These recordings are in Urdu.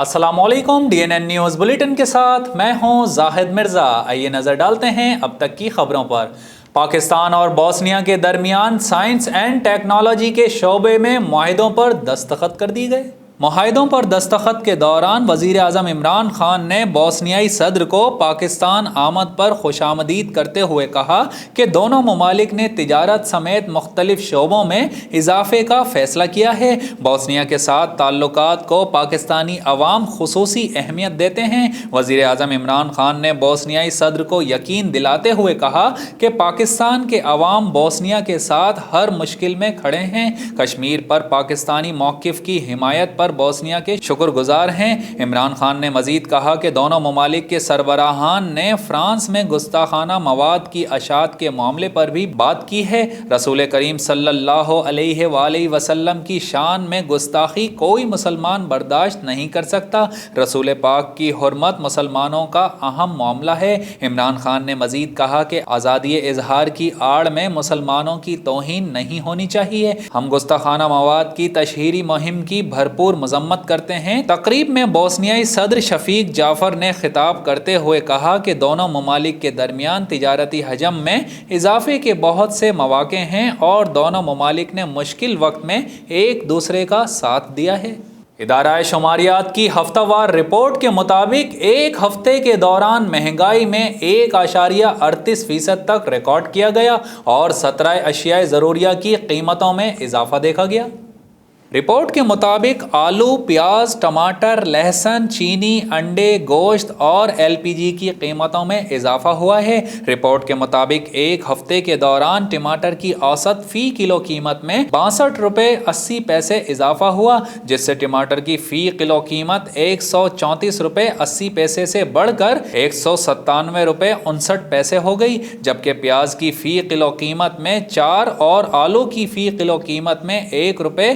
السلام علیکم، DNN نیوز بلیٹن کے ساتھ میں ہوں زاہد مرزا۔ آئیے نظر ڈالتے ہیں اب تک کی خبروں پر۔ پاکستان اور بوسنیا کے درمیان سائنس اینڈ ٹیکنالوجی کے شعبے میں معاہدوں پر دستخط کر دی گئے۔ معاہدوں پر دستخط کے دوران وزیر اعظم عمران خان نے بوسنیائی صدر کو پاکستان آمد پر خوش آمدید کرتے ہوئے کہا کہ دونوں ممالک نے تجارت سمیت مختلف شعبوں میں اضافے کا فیصلہ کیا ہے۔ بوسنیا کے ساتھ تعلقات کو پاکستانی عوام خصوصی اہمیت دیتے ہیں۔ وزیر اعظم عمران خان نے بوسنیائی صدر کو یقین دلاتے ہوئے کہا کہ پاکستان کے عوام بوسنیا کے ساتھ ہر مشکل میں کھڑے ہیں۔ کشمیر پر پاکستانی موقف کی حمایت پر بوسنیا کے شکر گزار ہیں۔ عمران خان نے مزید کہا کہ دونوں ممالک کے سربراہان نے فرانس میں گستاخانہ مواد کی اشاعت کے معاملے پر بھی بات کی ہے۔ رسول کریم صلی اللہ علیہ وآلہ وسلم کی شان میں گستاخی کوئی مسلمان برداشت نہیں کر سکتا۔ رسول پاک کی حرمت مسلمانوں کا اہم معاملہ ہے۔ عمران خان نے مزید کہا کہ آزادی اظہار کی آڑ میں مسلمانوں کی توہین نہیں ہونی چاہیے۔ ہم گستاخانہ مواد کی تشہیری مہم کی بھرپور مذمت کرتے ہیں۔ تقریب میں بوسنیائی صدر شفیق جعفر نے خطاب کرتے ہوئے کہا کہ دونوں ممالک کے درمیان تجارتی حجم میں اضافے کے بہت سے مواقع ہیں اور دونوں ممالک نے مشکل وقت میں ایک دوسرے کا ساتھ دیا ہے۔ ادارہ شماریات کی ہفتہ وار رپورٹ کے مطابق ایک ہفتے کے دوران مہنگائی میں 1.38% تک ریکارڈ کیا گیا اور 17 اشیاء ضروریہ کی قیمتوں میں اضافہ دیکھا گیا۔ رپورٹ کے مطابق آلو، پیاز، ٹماٹر، لہسن، چینی، انڈے، گوشت اور LPG کی قیمتوں میں اضافہ ہوا ہے۔ رپورٹ کے مطابق ایک ہفتے کے دوران ٹماٹر کی اوسط فی کلو قیمت میں 62 روپے 80 پیسے اضافہ ہوا، جس سے ٹماٹر کی فی کلو قیمت 134 روپے 80 پیسے سے بڑھ کر 197 روپے 59 پیسے ہو گئی، جبکہ پیاز کی فی کلو قیمت میں 4 اور آلو کی فی کلو قیمت میں 1 روپے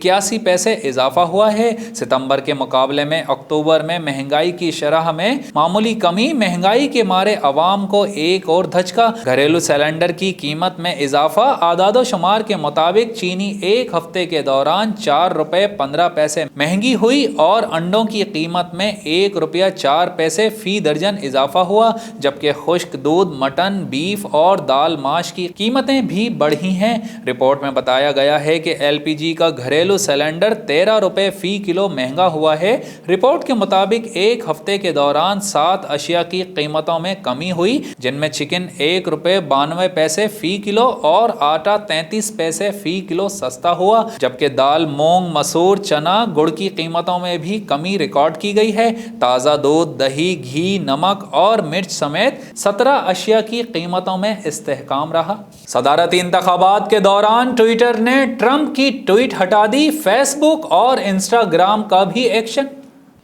81 پیسے اضافہ ہوا ہے۔ ستمبر کے مقابلے میں اکتوبر میں مہنگائی کی شرح میں معمولی کمی۔ مہنگائی کے مارے عوام کو ایک اور دھچکا۔ گھریلو سلنڈر کی قیمت میں اضافہ۔ اعداد و شمار کے مطابق چینی ایک ہفتے کے دوران 4 روپے 15 پیسے مہنگی ہوئی اور انڈوں کی قیمت میں 1 روپیہ 4 پیسے فی درجن اضافہ ہوا، جبکہ خشک دودھ، مٹن، بیف اور دال ماش کی قیمتیں بھی بڑھی ہیں۔ رپورٹ میں بتایا گیا ہے کہ LPG کا گھریلو سلنڈر 13 روپے فی کلو مہنگا ہوا ہے۔ رپورٹ کے مطابق ایک ہفتے کے دوران 7 اشیاء کی قیمتوں میں کمی ہوئی، جن میں چکن 1 روپے 92 پیسے فی کلو اور آٹا 33 پیسے فی کلو سستا ہوا، جبکہ دال، مونگ، مسور، چنا، گڑ کی قیمتوں میں بھی کمی ریکارڈ کی گئی ہے۔ تازہ دودھ، دہی، گھی، نمک اور مرچ سمیت 17 اشیاء کی قیمتوں میں استحکام رہا۔ صدارتی انتخابات کے دوران ٹویٹر نے ٹرمپ کی ٹویٹ ہٹا دی، فیس بک اور انسٹاگرام کا بھی ایکشن۔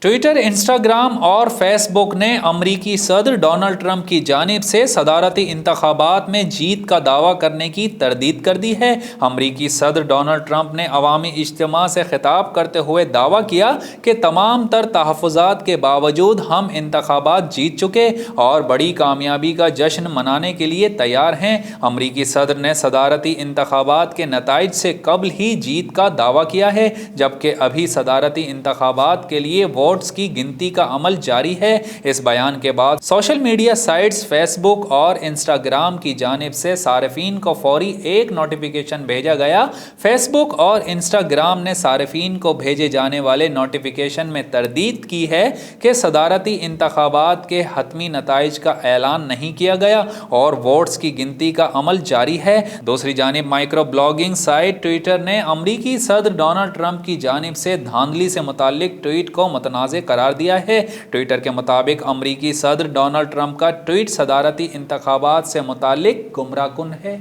ٹویٹر، انسٹاگرام اور فیس بک نے امریکی صدر ڈونلڈ ٹرمپ کی جانب سے صدارتی انتخابات میں جیت کا دعویٰ کرنے کی تردید کر دی ہے۔ امریکی صدر ڈونلڈ ٹرمپ نے عوامی اجتماع سے خطاب کرتے ہوئے دعویٰ کیا کہ تمام تر تحفظات کے باوجود ہم انتخابات جیت چکے اور بڑی کامیابی کا جشن منانے کے لیے تیار ہیں۔ امریکی صدر نے صدارتی انتخابات کے نتائج سے قبل ہی جیت کا دعویٰ کیا ہے، جبکہ ابھی صدارتی انتخابات کے لیے ووٹس کی گنتی کا عمل جاری ہے۔ اس بیان کے بعد سوشل میڈیا سائٹس فیس بک اور انسٹاگرام کی جانب سے صارفین کو فوری ایک نوٹیفیکیشن بھیجا گیا۔ فیس بک اور انسٹاگرام نے صارفین کو بھیجے جانے والے نوٹیفیکیشن میں تردید کی ہے کہ صدارتی انتخابات کے حتمی نتائج کا اعلان نہیں کیا گیا اور ووٹس کی گنتی کا عمل جاری ہے۔ دوسری جانب مائکرو بلاگنگ سائٹ ٹویٹر نے امریکی صدر ڈونلڈ ٹرمپ کی جانب سے دھاندلی سے متعلق ٹویٹ کو متنازع قرار دیا ہے۔ ٹویٹر کے مطابق امریکی صدر ڈونلڈ ٹرمپ کا ٹویٹ صدارتی انتخابات سے متعلق گمراہ کن ہے۔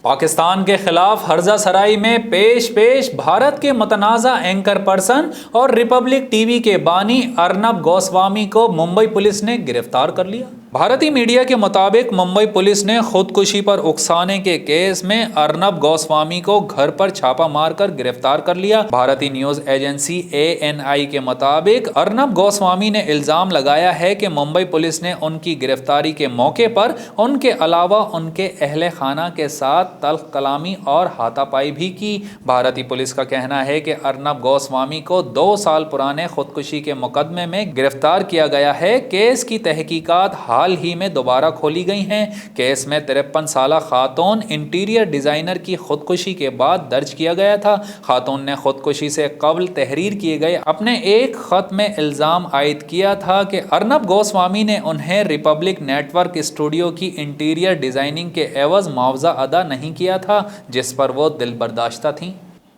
پاکستان کے خلاف ہرزہ سرائی میں پیش بھارت کے متنازع اینکر پرسن اور ریپبلک ٹی وی کے بانی ارنب گوسوامی کو ممبئی پولیس نے گرفتار کر لیا۔ بھارتی میڈیا کے مطابق ممبئی پولیس نے خودکشی پر اکسانے کے کیس میں ارنب گوسوامی کو گھر پر چھاپا مار کر گرفتار کر لیا۔ بھارتی نیوز ایجنسی ANI کے مطابق ارنب گوسوامی نے الزام لگایا ہے کہ ممبئی پولیس نے ان کی گرفتاری کے موقع پر ان کے علاوہ ان کے اہل خانہ کے ساتھ تلخ کلامی اور ہاتھا پائی بھی کی۔ بھارتی پولیس کا کہنا ہے کہ ارنب گوسوامی کو 2 سال پرانے خودکشی کے مقدمے میں گرفتار کیا گیا ہے۔ کیس کی تحقیقات حال ہی میں دوبارہ کھولی گئی ہیں۔ کیس میں 53 سالہ خاتون انٹیریئر ڈیزائنر کی خودکشی کے بعد درج کیا گیا تھا۔ خاتون نے خودکشی سے قبل تحریر کیے گئے اپنے ایک خط میں الزام عائد کیا تھا کہ ارنب گوسوامی نے انہیں ریپبلک نیٹ ورک اسٹوڈیو کی انٹیریئر ڈیزائننگ کے عوض معاوضہ ادا نہیں کیا تھا، جس پر وہ دل برداشتہ تھیں۔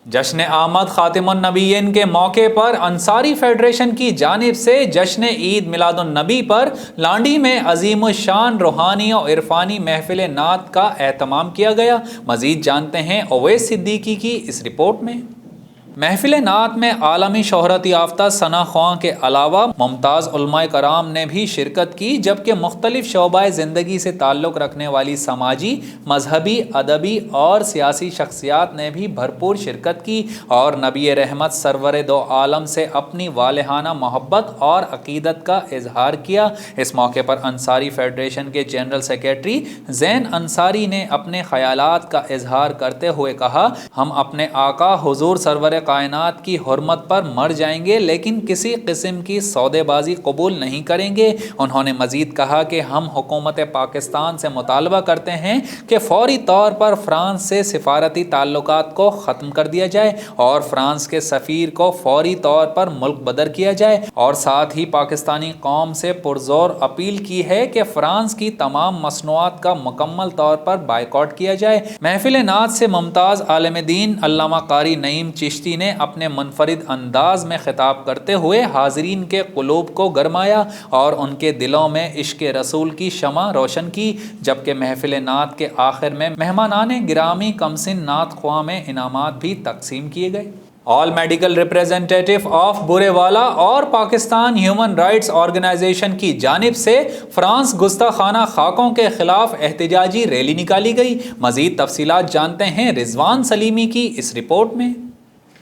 جشن آمد خاتم النبیین کے موقع پر انصاری فیڈریشن کی جانب سے جشن عید میلاد النبی پر لانڈی میں عظیم الشان روحانی و عرفانی محفل نعت کا اہتمام کیا گیا۔ مزید جانتے ہیں اویس صدیقی کی اس رپورٹ میں۔ محفل نعت میں عالمی شہرت یافتہ ثنا خواں کے علاوہ ممتاز علماء کرام نے بھی شرکت کی، جبکہ مختلف شعبہ زندگی سے تعلق رکھنے والی سماجی، مذہبی، ادبی اور سیاسی شخصیات نے بھی بھرپور شرکت کی اور نبی رحمت سرور دو عالم سے اپنی والہانہ محبت اور عقیدت کا اظہار کیا۔ اس موقع پر انصاری فیڈریشن کے جنرل سیکریٹری زین انصاری نے اپنے خیالات کا اظہار کرتے ہوئے کہا، ہم اپنے آقا حضور سرور کائنات کی حرمت پر مر جائیں گے، لیکن کسی قسم کی سودے بازی قبول نہیں کریں گے۔ انہوں نے مزید کہا کہ ہم حکومت پاکستان سے مطالبہ کرتے ہیں کہ فوری طور پر فرانس سے سفارتی تعلقات کو ختم کر دیا جائے اور فرانس کے سفیر کو فوری طور پر ملک بدر کیا جائے، اور ساتھ ہی پاکستانی قوم سے پرزور اپیل کی ہے کہ فرانس کی تمام مصنوعات کا مکمل طور پر بائیکاٹ کیا جائے۔ محفل نعت سے ممتاز عالم دین علامہ قاری نعیم چشتی نے اپنے منفرد انداز میں خطاب کرتے ہوئے حاضرین کے قلوب کو گرمایا اور ان کے دلوں میں عشق رسول کی شمع روشن کی، جبکہ محفل نعت کے آخر میں مہمانان گرامی کمسن نعت خواں میں انعامات بھی تقسیم کیے گئے۔ آل میڈیکل ریپریزنٹیٹو آف بورے والا اور پاکستان ہیومن رائٹس آرگنائزیشن کی جانب سے فرانس گستاخانہ خاکوں کے خلاف احتجاجی ریلی نکالی گئی۔ مزید تفصیلات جانتے ہیں رضوان سلیمی کی اس رپورٹ میں۔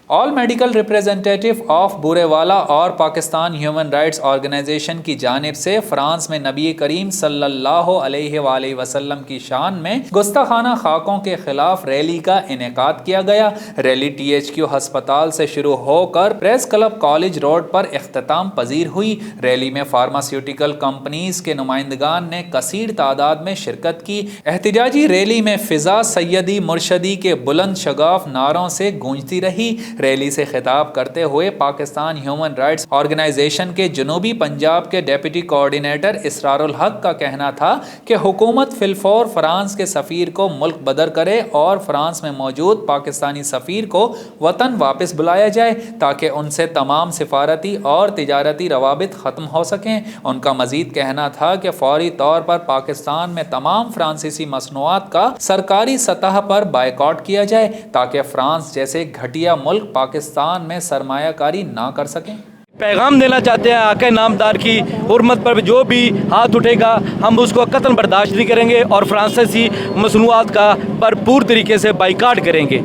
آل میڈیکل ریپریزنٹیٹو آف بورے والا اور پاکستان ہیومن رائٹس آرگنائزیشن کی جانب سے فرانس میں نبی کریم صلی اللہ علیہ وآلہ وسلم کی شان میں گستاخانہ خاکوں کے خلاف ریلی کا انعقاد کیا گیا۔ ریلی THQ ہسپتال سے شروع ہو کر پریس کلب کالج روڈ پر اختتام پذیر ہوئی۔ ریلی میں فارماسیوٹیکل کمپنیز کے نمائندگان نے کثیر تعداد میں شرکت کی۔ احتجاجی ریلی میں فضا سیدی مرشدی کے بلند شگاف نعروں سے گونجتی رہی۔ ریلی سے خطاب کرتے ہوئے پاکستان ہیومن رائٹس آرگنائزیشن کے جنوبی پنجاب کے ڈیپٹی کوارڈینیٹر اسرار الحق کا کہنا تھا کہ حکومت فی الفور فرانس کے سفیر کو ملک بدر کرے اور فرانس میں موجود پاکستانی سفیر کو وطن واپس بلایا جائے تاکہ ان سے تمام سفارتی اور تجارتی روابط ختم ہو سکیں۔ ان کا مزید کہنا تھا کہ فوری طور پر پاکستان میں تمام فرانسیسی مصنوعات کا سرکاری سطح پر بائیکاٹ کیا جائے تاکہ فرانس جیسے گھٹیا ملک پاکستان میں سرمایہ کاری نہ کر سکیں۔ پیغام دینا چاہتے ہیں آقا نامدار کی حرمت پر جو بھی ہاتھ اٹھے گا ہم اس کو قطعاً برداشت نہیں کریں گے اور فرانسیسی مصنوعات کا بھرپور طریقے سے بائیکاٹ کریں گے۔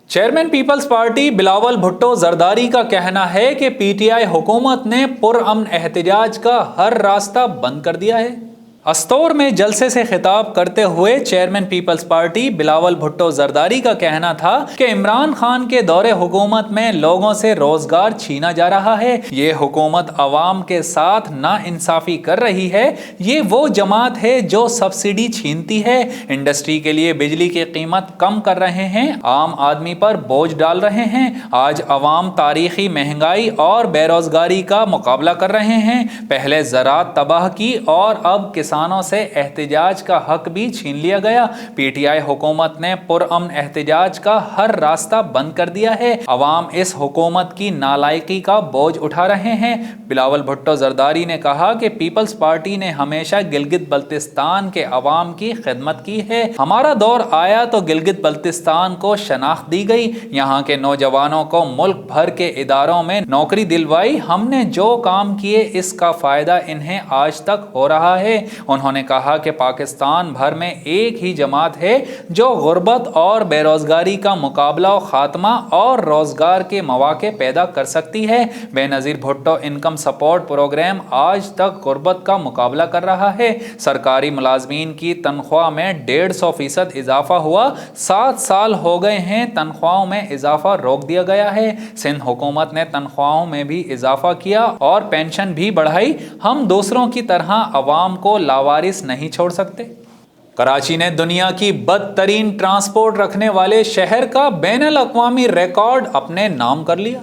Chairman people's party Bilawal Bhutto Zardari کا کہنا ہے کہ PTI حکومت نے پرامن احتجاج کا ہر راستہ بند کر دیا ہے۔ استور میں جلسے سے خطاب کرتے ہوئے chairman people's party Bilawal Bhutto Zardari کا کہنا تھا کہ عمران خان کے دور حکومت میں لوگوں سے روزگار چھینا جا رہا ہے۔ یہ حکومت عوام کے ساتھ نا انصافی کر رہی ہے۔ یہ وہ جماعت ہے جو سبسڈی چھینتی ہے، انڈسٹری کے لیے بجلی کی قیمت کم کر رہے ہیں، عام آدمی پر بوجھ ڈال رہے ہیں۔ آج عوام تاریخی مہنگائی اور بے روزگاری کا مقابلہ کر رہے ہیں۔ پہلے زراعت تباہ کی اور اب کسانوں سے احتجاج کا حق بھی چھین لیا گیا۔ PTI حکومت نے پرامن احتجاج کا ہر راستہ بند کر دیا ہے۔ عوام اس حکومت کی نالائقی کا بوجھ اٹھا رہے ہیں۔ بلاول بھٹو زرداری نے کہا کہ پیپلز پارٹی نے ہمیشہ گلگت بلتستان کے عوام کی خدمت کی ہے۔ ہمارا دور آیا تو گلگت بلتستان کو شناخت دی گئی، یہاں کے نوجوانوں کو ملک بھر کے اداروں میں نوکری دلوائی۔ ہم نے جو کام کیے اس کا فائدہ انہیں آج تک ہو رہا ہے۔ انہوں نے کہا کہ پاکستان بھر میں ایک ہی جماعت ہے جو غربت اور بے روزگاری کا مقابلہ و خاتمہ اور روزگار کے مواقع پیدا کر سکتی ہے۔ بے نظیر بھٹو انکم سپورٹ پروگرام آج تک غربت کا مقابلہ کر رہا ہے۔ سرکاری ملازمین کی تنخواہ میں 150% اضافہ ہوا، 7 سال ہو گئے ہیں تنخواہوں میں اضافہ روک دیا گیا ہے۔ سندھ حکومت نے تنخواہوں میں بھی اضافہ کیا اور پینشن بھی بڑھائی۔ ہم دوسروں کی طرح عوام کو لاوارث نہیں چھوڑ سکتے۔ کراچی نے دنیا کی بدترین ٹرانسپورٹ رکھنے والے شہر کا بین الاقوامی ریکارڈ اپنے نام کر لیا۔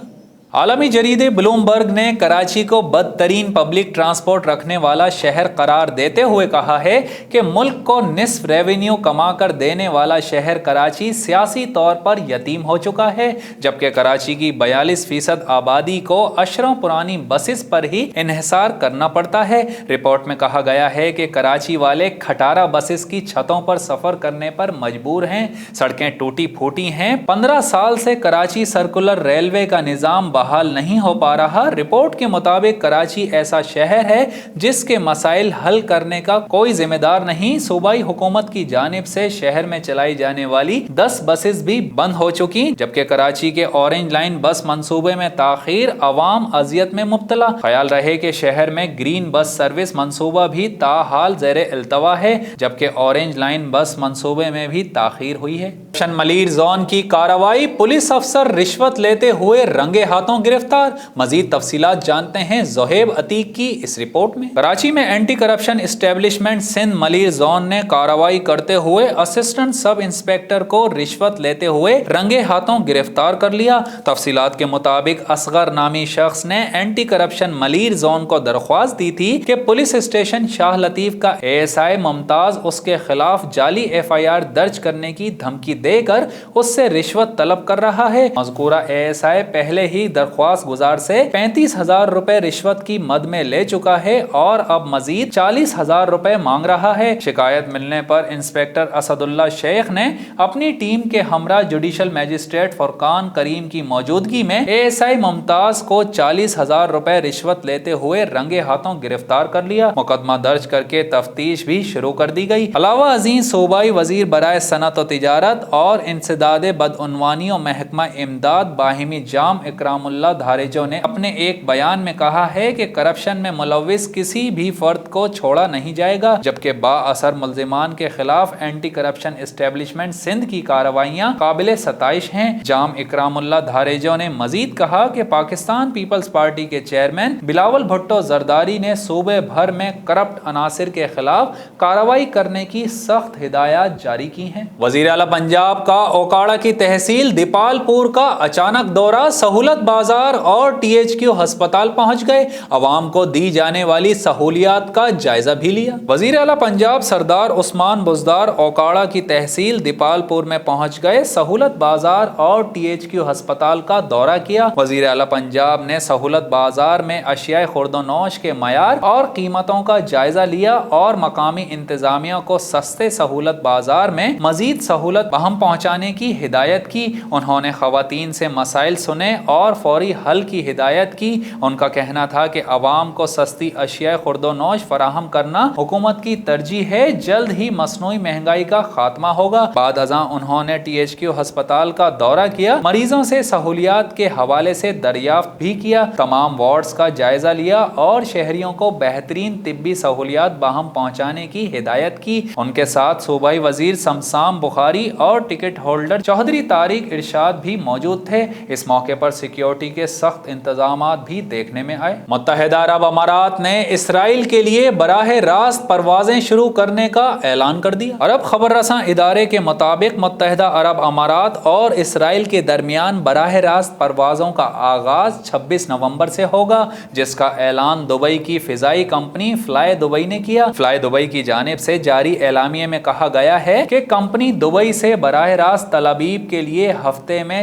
عالمی جریدے بلومبرگ نے کراچی کو بدترین پبلک ٹرانسپورٹ رکھنے والا شہر قرار دیتے ہوئے کہا ہے کہ ملک کو نصف ریونیو کما کر دینے والا شہر کراچی سیاسی طور پر یتیم ہو چکا ہے، جبکہ کراچی کی 42% آبادی کو اشروں پرانی بسز پر ہی انحصار کرنا پڑتا ہے۔ رپورٹ میں کہا گیا ہے کہ کراچی والے کھٹارہ بسز کی چھتوں پر سفر کرنے پر مجبور ہیں، سڑکیں ٹوٹی پھوٹی ہیں۔ 15 سال سے کراچی سرکولر ریلوے کا نظام بحال نہیں ہو پا رہا۔ رپورٹ کے مطابق کراچی ایسا شہر ہے جس کے مسائل حل کرنے کا کوئی ذمہ دار نہیں۔ صوبائی حکومت کی جانب سے شہر میں چلائی جانے والی 10 بسز بھی بند ہو چکی، جبکہ کراچی کے اورنج لائن بس منصوبے میں تاخیر، عوام اذیت میں مبتلا۔ خیال رہے کہ شہر میں گرین بس سروس منصوبہ بھی تاحال زیر التوا ہے، جبکہ اورنج لائن بس منصوبے میں بھی تاخیر ہوئی ہے۔ کرپشن ملیر زون کی کارروائی، پولیس افسر رشوت لیتے ہوئے رنگے ہاتھوں گرفتار۔ مزید تفصیلات جانتے ہیں زہیب عتیق کی اس رپورٹ میں۔ کراچی میں anti corruption establishment Sindh Malir zone نے کارروائی کرتے ہوئے اسسٹنٹ سب انسپیکٹر کو رشوت لیتے ہوئے رنگے ہاتھوں گرفتار کر لیا۔ تفصیلات کے مطابق اصغر نامی شخص نے اینٹی کرپشن ملیر زون کو درخواست دی تھی کہ پولیس اسٹیشن شاہ لطیف کا ASI ممتاز اس کے خلاف جعلی FIR درج کرنے کی دھمکی دے کر اس سے رشوت طلب کر رہا ہے۔ مذکورہ ASI پہلے ہی درخواست گزار سے 35,000 روپے رشوت کی مد میں لے چکا ہے اور اب مزید 40,000 روپے مانگ رہا ہے۔ شکایت ملنے پر انسپیکٹر اسد اللہ شیخ نے اپنی ٹیم کے ہمراہ جوڈیشل میجسٹریٹ فرقان کریم کی موجودگی میں ASI ممتاز کو 40,000 روپے رشوت لیتے ہوئے رنگے ہاتھوں گرفتار کر لیا۔ مقدمہ درج کر کے تفتیش بھی شروع کر دی گئی۔ علاوہ ازیں صوبائی وزیر برائے صنعت و تجارت اور انسداد بدعنوانی و محکمہ امداد باہمی جام اکرام اللہ دھاریجو نے اپنے ایک بیان میں کہا ہے کہ کرپشن میں ملوث کسی بھی فرد کو چھوڑا نہیں جائے گا، جبکہ با اثر ملزمان کے خلاف اینٹی کرپشن اسٹیبلشمنٹ سندھ کی کارروائیاں قابل ستائش ہیں۔ جام اکرام اللہ دھاریجو نے مزید کہا کہ پاکستان پیپلز پارٹی کے چیئرمین بلاول بھٹو زرداری نے صوبے بھر میں کرپٹ عناصر کے خلاف کارروائی کرنے کی سخت ہدایات جاری کی ہیں۔ وزیر اعلیٰ پنجاب کا اوکاڑا کی تحصیل دیپال پور کا اچانک دورہ، سہولت بازار اور THQ ہسپتال پہنچ گئے، عوام کو دی جانے والی سہولیات کا جائزہ بھی لیا۔ وزیر اعلیٰ پنجاب سردار عثمان بزدار اوکاڑا کی تحصیل دیپال پور میں پہنچ گئے، سہولت بازار اور THQ ہسپتال کا دورہ کیا۔ وزیر اعلیٰ پنجاب نے سہولت بازار میں اشیاء خورد و نوش کے معیار اور قیمتوں کا جائزہ لیا اور مقامی انتظامیہ کو سستے سہولت بازار میں مزید سہولت بہم پہنچانے کی ہدایت کی۔ انہوں نے خواتین سے مسائل سنے اور فوری حل کی ہدایت کی۔ ان کا کہنا تھا کہ عوام کو سستی اشیاء خورد و نوش فراہم کرنا حکومت کی ترجیح ہے، جلد ہی مصنوعی مہنگائی کا خاتمہ ہوگا۔ بعد ازاں انہوں نے THQ ہسپتال کا دورہ کیا، مریضوں سے سہولیات کے حوالے سے دریافت بھی کیا، تمام وارڈز کا جائزہ لیا اور شہریوں کو بہترین طبی سہولیات باہم پہنچانے کی ہدایت کی۔ ان کے ساتھ صوبائی وزیر سمسام بخاری اور ٹکٹ ہولڈر چودھری طارق ارشاد بھی موجود تھے۔ اس موقع پر سیکیورٹی کے سخت انتظامات بھی دیکھنے میں آئے۔ متحدہ عرب امارات نے اسرائیل کے لیے براہ راست پروازیں شروع کرنے کا اعلان کر دیا۔ عرب خبر رساں ادارے کے مطابق متحدہ عرب امارات اور اسرائیل کے درمیان براہ راست پروازوں کا آغاز 26 نومبر سے ہوگا، جس کا اعلان دبئی کی فضائی کمپنی فلائی دبئی نے کیا۔ فلائی دبئی کی جانب سے جاری اعلامیے میں کہا گیا ہے کہ کمپنی دبئی سے براہ راست تل ابیب کے لیے ہفتے میں